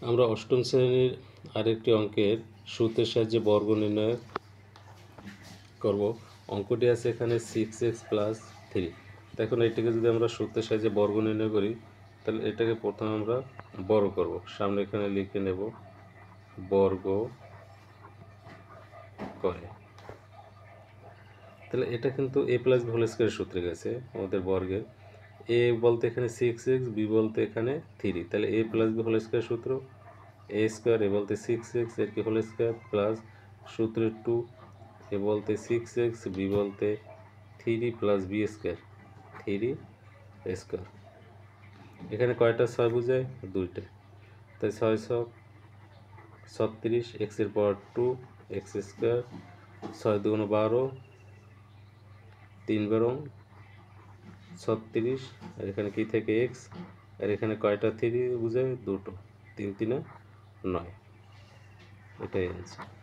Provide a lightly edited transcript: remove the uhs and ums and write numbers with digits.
আমরা অষ্টম শ্রেণীর আরেকটি অঙ্কের সূত্রের সাহায্যে বর্গ নির্ণয় করব। অঙ্কটি আছে এখানে 6x প্লাস 3। দেখুন এটাকে যদি আমরা সূত্রের সাহায্যে বর্গ নির্ণয় করি তাহলে এটাকে প্রথমে আমরা বর্গ করব। সামনে এখানে লিখে নেব বর্গ করে। তাহলে এটা কিন্তু a প্লাস b হোল স্কয়ারের সূত্রে গেছে আমাদের বর্গের। a বলতে এখানে 6x, b বলতে এখানে 3। তাহলে a plus b whole square সূত্র a স্কয়ার, a বলতে 6x এর কি হোল স্কয়ার প্লাস সূত্রে 2, a বলতে 6x, b বলতে 3 প্লাস b স্কয়ার 3 স্কয়ার। এখানে কয়টা 6 বোঝায়? দুইটা। তাই 6 ছক 36, x এর পাওয়ার 2 x স্কয়ার, 6 দুগুণ 12, 3 বারং 36, আর এখানে কি থেকে x, আর এখানে কয়টা 3 বোঝায়? দুটো। 3 3 9। এটাই অ্যান্সার।